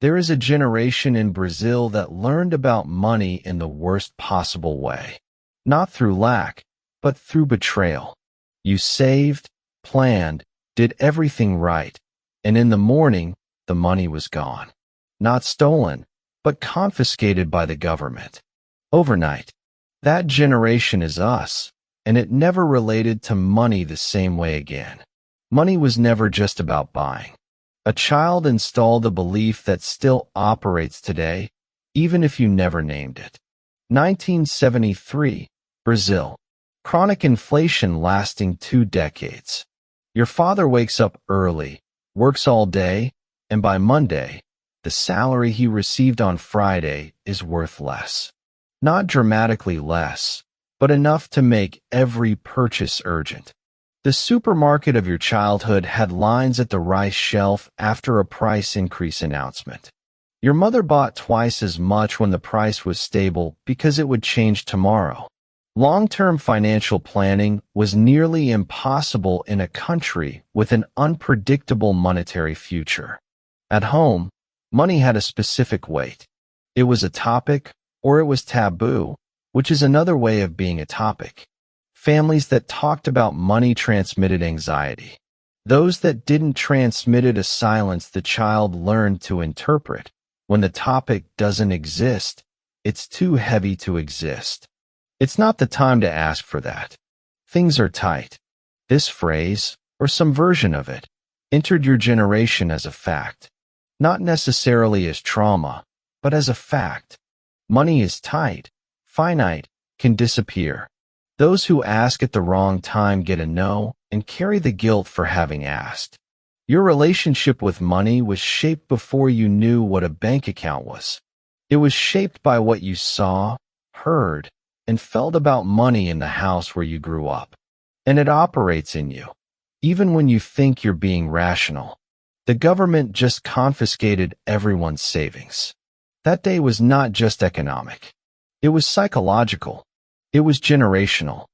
There is a generation in Brazil that learned about money in the worst possible way. Not through lack, but through betrayal. You saved, planned, did everything right, and in the morning, the money was gone. Not stolen, but confiscated by the government. Overnight. That generation is us, and it never related to money the same way again. Money was never just about buying. A child installed a belief that still operates today, even if you never named it. 1973, Brazil. Chronic inflation lasting 2 decades. Your father wakes up early, works all day, and by Monday, the salary he received on Friday is worth less. Not dramatically less, but enough to make every purchase urgent. The supermarket of your childhood had lines at the rice shelf after a price increase announcement. Your mother bought twice as much when the price was stable because it would change tomorrow. Long-term financial planning was nearly impossible in a country with an unpredictable monetary future. At home, money had a specific weight. It was a topic, or it was taboo, which is another way of being a topic. Families that talked about money transmitted anxiety. Those that didn't transmitted a silence the child learned to interpret. When the topic doesn't exist, it's too heavy to exist. It's not the time to ask for that. Things are tight. This phrase, or some version of it, entered your generation as a fact. Not necessarily as trauma, but as a fact. Money is tight, finite, can disappear. Those who ask at the wrong time get a no and carry the guilt for having asked. Your relationship with money was shaped before you knew what a bank account was. It was shaped by what you saw, heard, and felt about money in the house where you grew up. And it operates in you, even when you think you're being rational. The government just confiscated everyone's savings. That day was not just economic. It was psychological. It was generational.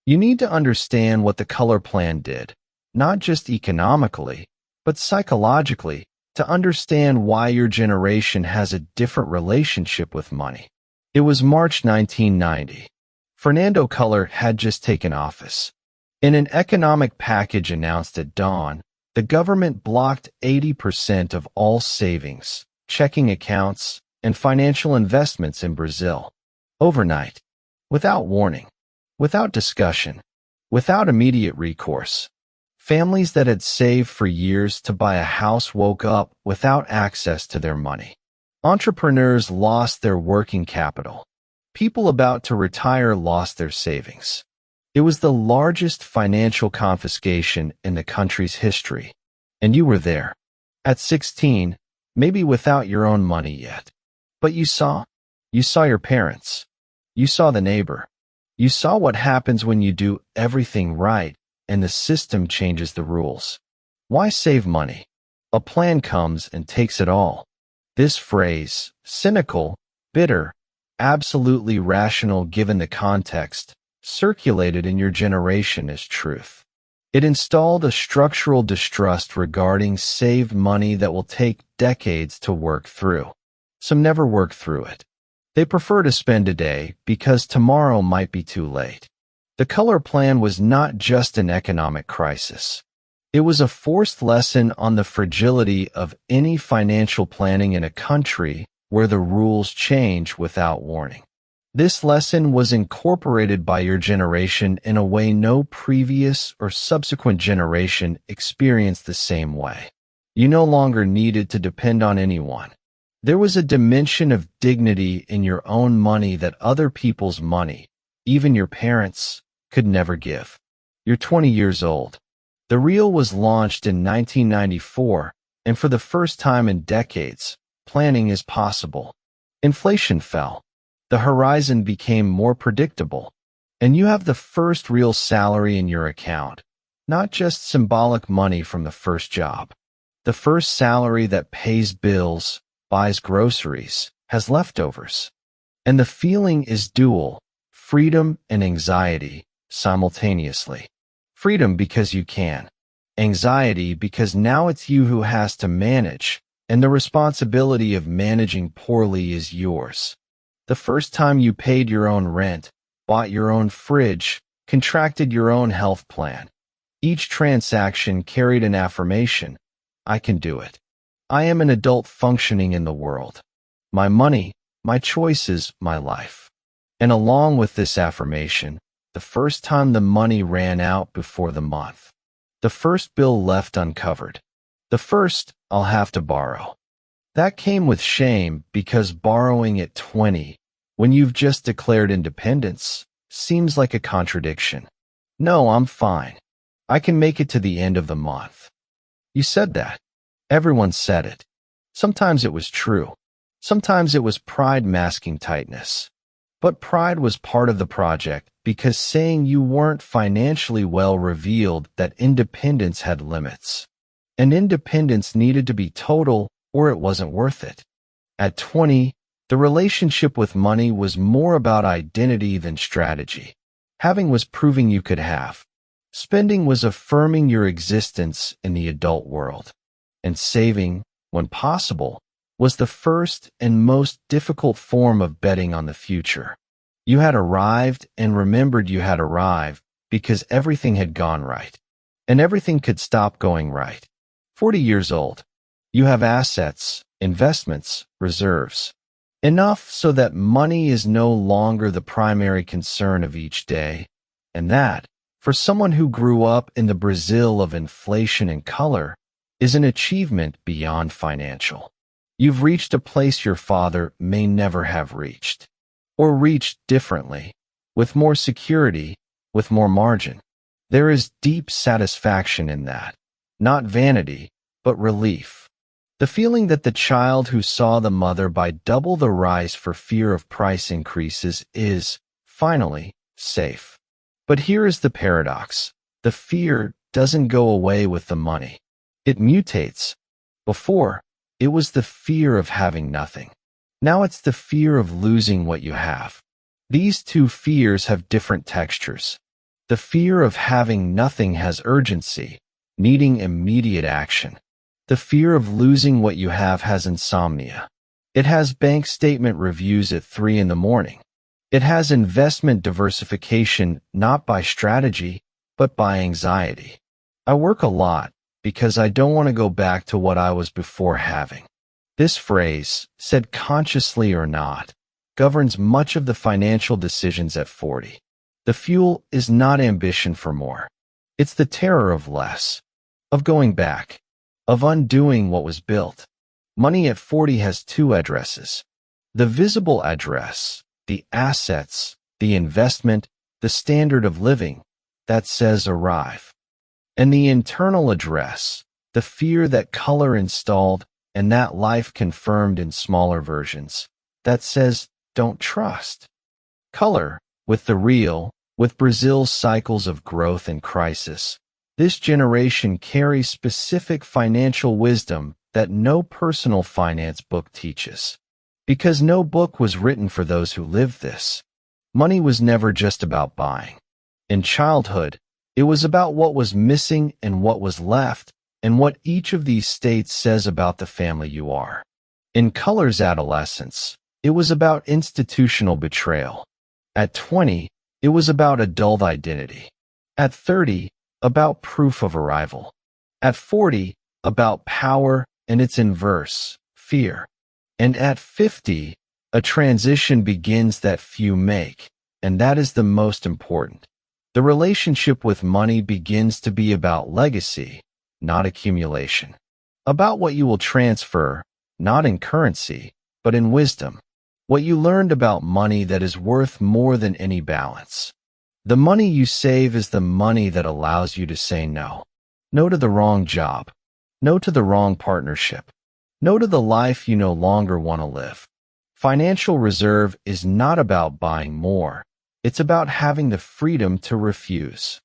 You need to understand what the Collor Plan did, not just economically, but psychologically, to understand why your generation has a different relationship with money. It was March 1990. Fernando Collor had just taken office. In an economic package announced at dawn, the government blocked 80% of all savings, checking accounts, and financial investments in Brazil. Overnight. Without warning. Without discussion. Without immediate recourse. Families that had saved for years to buy a house woke up without access to their money. Entrepreneurs lost their working capital. People about to retire lost their savings. It was the largest financial confiscation in the country's history. And you were there. At 16, maybe without your own money yet. But you saw your parents. You saw the neighbor. You saw what happens when you do everything right and the system changes the rules. Why save money? A plan comes and takes it all. This phrase, cynical, bitter, absolutely rational given the context, circulated in your generation as truth. It installed a structural distrust regarding saved money that will take decades to work through. Some never work through it. They prefer to spend today because tomorrow might be too late. The Collor Plan was not just an economic crisis. It was a forced lesson on the fragility of any financial planning in a country where the rules change without warning. This lesson was incorporated by your generation in a way no previous or subsequent generation experienced the same way. You no longer needed to depend on anyone. There was a dimension of dignity in your own money that other people's money, even your parents, could never give. You're 20 years old. The reel was launched in 1994, and for the first time in decades, planning is possible. Inflation fell. The horizon became more predictable, and you have the first real salary in your account, not just symbolic money from the first job. The first salary that pays bills, buys groceries, has leftovers. And the feeling is dual, freedom and anxiety, simultaneously. Freedom because you can. Anxiety because now it's you who has to manage, and the responsibility of managing poorly is yours. The first time you paid your own rent, bought your own fridge, contracted your own health plan, each transaction carried an affirmation: I can do it. I am an adult functioning in the world. My money, my choices, my life. And along with this affirmation, the first time the money ran out before the month, the first bill left uncovered, the first I'll have to borrow. That came with shame, because borrowing at 20, when you've just declared independence, seems like a contradiction. No, I'm fine. I can make it to the end of the month. You said that. Everyone said it. Sometimes it was true. Sometimes it was pride masking tightness. But pride was part of the project, because saying you weren't financially well revealed that independence had limits. And independence needed to be total, or it wasn't worth it. At 20, the relationship with money was more about identity than strategy. Having was proving you could have. Spending was affirming your existence in the adult world. And saving, when possible, was the first and most difficult form of betting on the future. You had arrived and remembered you had arrived, because everything had gone right. And everything could stop going right. 40 years old. You have assets, investments, reserves. Enough so that money is no longer the primary concern of each day. And that, for someone who grew up in the Brazil of inflation and color, is an achievement beyond financial. You've reached a place your father may never have reached. Or reached differently, with more security, with more margin. There is deep satisfaction in that. Not vanity, but relief. The feeling that the child who saw the mother buy double the rice for fear of price increases is, finally, safe. But here is the paradox. The fear doesn't go away with the money. It mutates. Before, it was the fear of having nothing. Now it's the fear of losing what you have. These two fears have different textures. The fear of having nothing has urgency, needing immediate action. The fear of losing what you have has insomnia. It has bank statement reviews at 3 in the morning. It has investment diversification not by strategy, but by anxiety. I work a lot because I don't want to go back to what I was before having. This phrase, said consciously or not, governs much of the financial decisions at 40. The fuel is not ambition for more. It's the terror of less, of going back, of undoing what was built. Money at 40 has two addresses. The visible address, the assets, the investment, the standard of living, that says arrive. And the internal address, the fear that Collor installed and that life confirmed in smaller versions, that says don't trust. Collor, with the real, with Brazil's cycles of growth and crisis, this generation carries specific financial wisdom that no personal finance book teaches. Because no book was written for those who lived this. Money was never just about buying. In childhood, it was about what was missing and what was left, and what each of these states says about the family you are. In Collor's adolescence, it was about institutional betrayal. At 20, it was about adult identity. At 30, about proof of arrival. At 40, about power and its inverse, fear. And at 50, a transition begins that few make, and that is the most important. The relationship with money begins to be about legacy, not accumulation. About what you will transfer, not in currency, but in wisdom. What you learned about money that is worth more than any balance. The money you save is the money that allows you to say no. No to the wrong job. No to the wrong partnership. No to the life you no longer want to live. Financial reserve is not about buying more. It's about having the freedom to refuse.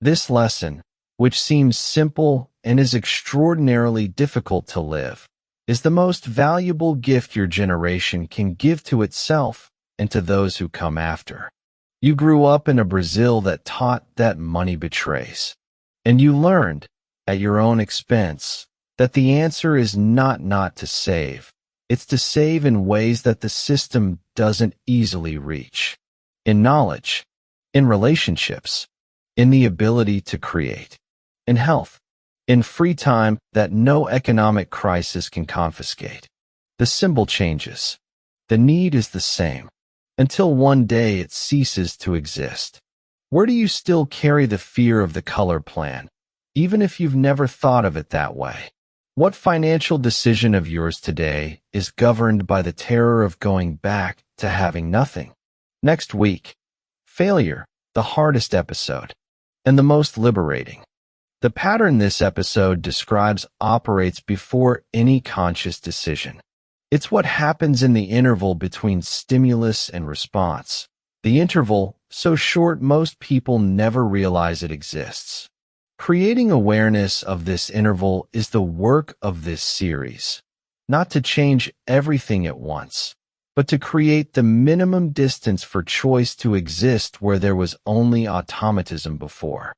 This lesson, which seems simple and is extraordinarily difficult to live, is the most valuable gift your generation can give to itself and to those who come after. You grew up in a Brazil that taught that money betrays. And you learned, at your own expense, that the answer is not to save. It's to save in ways that the system doesn't easily reach. In knowledge, in relationships, in the ability to create, in health, in free time that no economic crisis can confiscate. The symbol changes. The need is the same, until one day it ceases to exist. Where do you still carry the fear of the Collor Plan, even if you've never thought of it that way? What financial decision of yours today is governed by the terror of going back to having nothing? Next week, failure, the hardest episode, and the most liberating. The pattern this episode describes operates before any conscious decision. It's what happens in the interval between stimulus and response. The interval, so short most people never realize it exists. Creating awareness of this interval is the work of this series. Not to change everything at once, but to create the minimum distance for choice to exist where there was only automatism before.